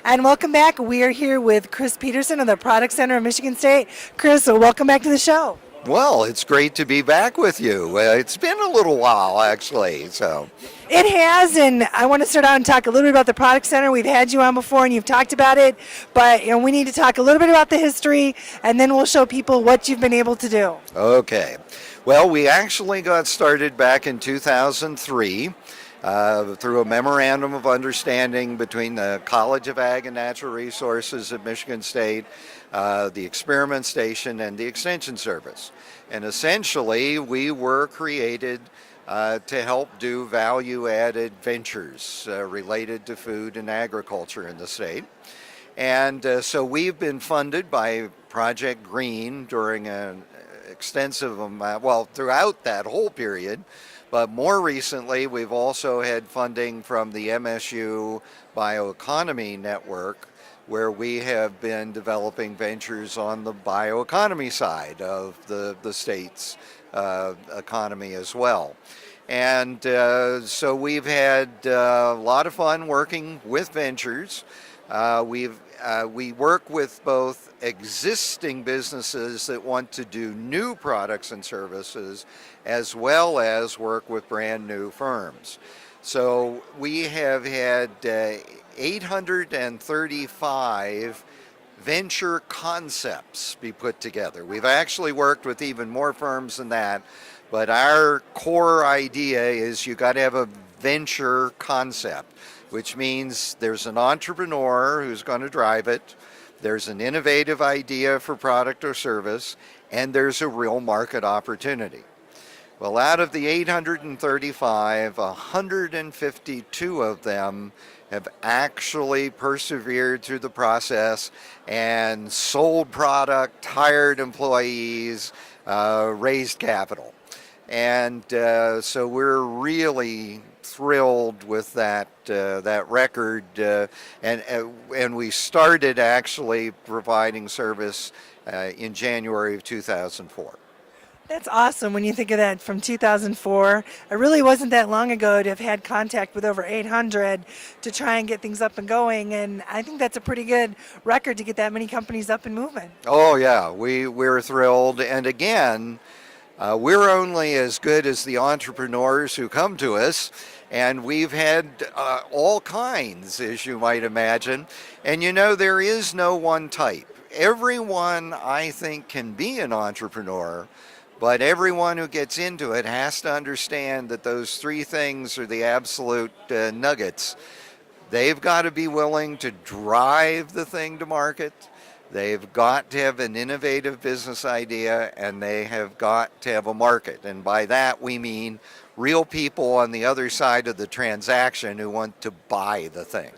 And welcome back. We are here with Chris Peterson of the Product Center of Michigan State. Chris, welcome back to the show. Well, it's great to be back with you. It's been a little while, actually. It has, and I want to start out and talk a little bit about the Product Center. We've had you on before, and you've talked about it, but we need to talk a little bit about the history, and then we'll show people what you've been able to do. Okay. Well, we actually got started back in 2003 through a memorandum of understanding between the College of Ag and Natural Resources at Michigan State, the Experiment Station, and the Extension Service. And essentially, we were created to help do value-added ventures related to food and agriculture in the state. And so we've been funded by Project Green during an extensive amount, well, throughout that whole period. But more recently, we've also had funding from the MSU Bioeconomy Network, where we have been developing ventures on the bioeconomy side of the state's economy as well. And so we've had a lot of fun working with ventures. We work with both existing businesses that want to do new products and services, as well as work with brand new firms. So we have had 835 venture concepts be put together. We've actually worked with even more firms than that, but our core idea is you got to have a venture concept, which means there's an entrepreneur who's going to drive it, there's an innovative idea for product or service, and there's a real market opportunity. Well, out of the 835, 152 of them have actually persevered through the process and sold product, hired employees, raised capital. And so we're really thrilled with that record, and we started actually providing service in January of 2004. That's awesome when you think of that from 2004. It really wasn't that long ago to have had contact with over 800 to try and get things up and going, and I think that's a pretty good record to get that many companies up and moving. Oh yeah, we're thrilled, and again, we're only as good as the entrepreneurs who come to us, and we've had all kinds, as you might imagine, and there is no one type. Everyone, I think, can be an entrepreneur, but everyone who gets into it has to understand that those three things are the absolute nuggets. They've got to be willing to drive the thing to market. They've got to have an innovative business idea, and they have got to have a market. And by that, we mean real people on the other side of the transaction who want to buy the thing.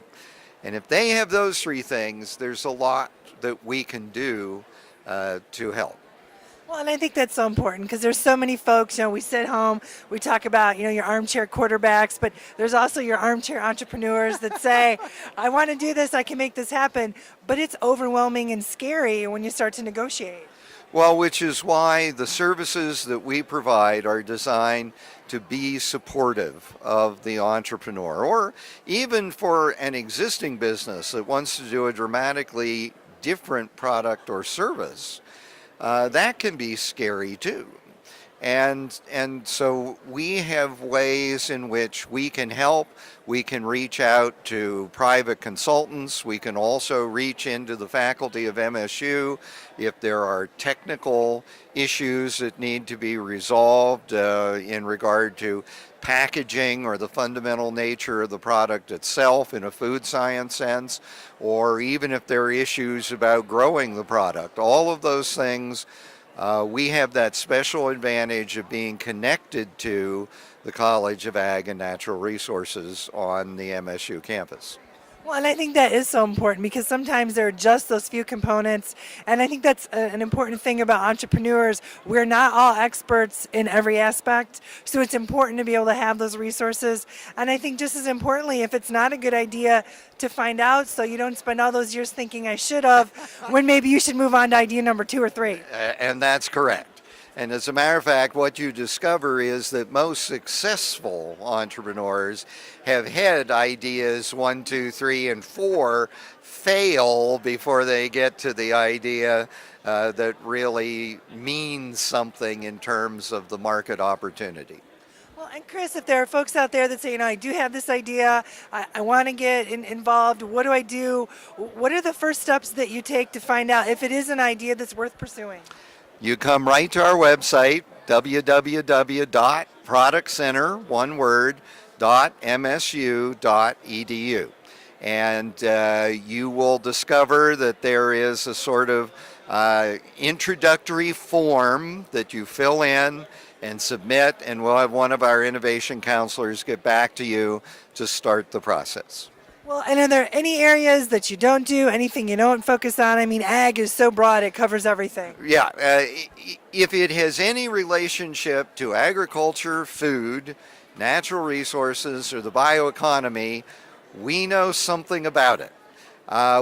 And if they have those three things, there's a lot that we can do to help. Well, and I think that's so important because there's so many folks, we sit home, we talk about, your armchair quarterbacks, but there's also your armchair entrepreneurs that say, I want to do this, I can make this happen, but it's overwhelming and scary when you start to negotiate. Well, which is why the services that we provide are designed to be supportive of the entrepreneur, or even for an existing business that wants to do a dramatically different product or service. That can be scary too. And so we have ways in which we can help. We can reach out to private consultants. We can also reach into the faculty of MSU if there are technical issues that need to be resolved in regard to packaging or the fundamental nature of the product itself in a food science sense, or even if there are issues about growing the product. All of those things, we have that special advantage of being connected to the College of Ag and Natural Resources on the MSU campus. Well, and I think that is so important because sometimes there are just those few components. And I think that's an important thing about entrepreneurs. We're not all experts in every aspect. So it's important to be able to have those resources. And I think just as importantly, if it's not a good idea, to find out so you don't spend all those years thinking I should have, when maybe you should move on to idea number 2 or 3. And that's correct. And as a matter of fact, what you discover is that most successful entrepreneurs have had ideas 1, 2, 3, and 4 fail before they get to the idea that really means something in terms of the market opportunity. Well, and Chris, if there are folks out there that say, I do have this idea, I want to get involved, what do I do? What are the first steps that you take to find out if it is an idea that's worth pursuing? You come right to our website, www.productcenter, one word, .msu.edu. And you will discover that there is a sort of introductory form that you fill in and submit, and we'll have one of our innovation counselors get back to you to start the process. Well, and are there any areas that you don't do, anything you don't focus on? I mean, ag is so broad, it covers everything. Yeah, if it has any relationship to agriculture, food, natural resources, or the bioeconomy, we know something about it.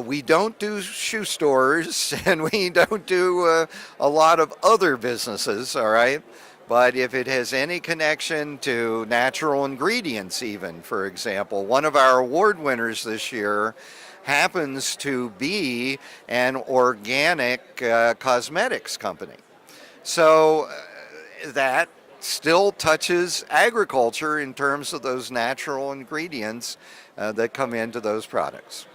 We don't do shoe stores, and we don't do a lot of other businesses, all right? But if it has any connection to natural ingredients, even, for example, one of our award winners this year happens to be an organic cosmetics company. So that still touches agriculture in terms of those natural ingredients that come into those products.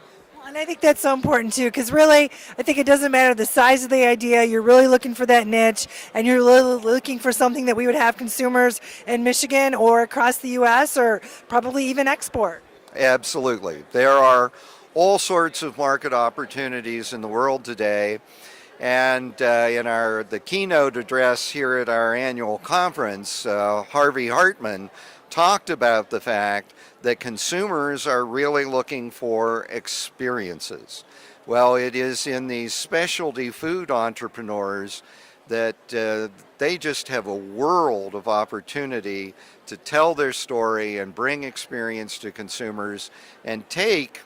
And I think that's so important too, because really, I think it doesn't matter the size of the idea. You're really looking for that niche, and you're really looking for something that we would have consumers in Michigan or across the U.S. or probably even export. Absolutely. There are all sorts of market opportunities in the world today. And in the keynote address here at our annual conference, Harvey Hartman talked about the fact that consumers are really looking for experiences. Well, it is in these specialty food entrepreneurs that they just have a world of opportunity to tell their story and bring experience to consumers and take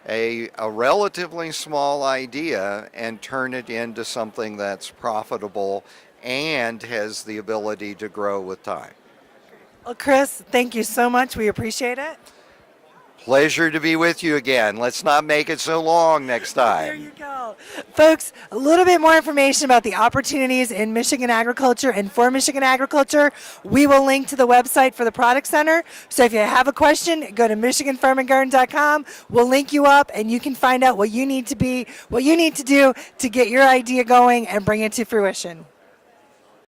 a relatively small idea and turn it into something that's profitable and has the ability to grow with time. Well, Chris, thank you so much. We appreciate it. Pleasure to be with you again. Let's not make it so long next time. There you go. Folks, a little bit more information about the opportunities in Michigan agriculture and for Michigan agriculture. We will link to the website for the Product Center. So if you have a question, go to MichiganFarmandGarden.com. We'll link you up and you can find out what you need to do to get your idea going and bring it to fruition.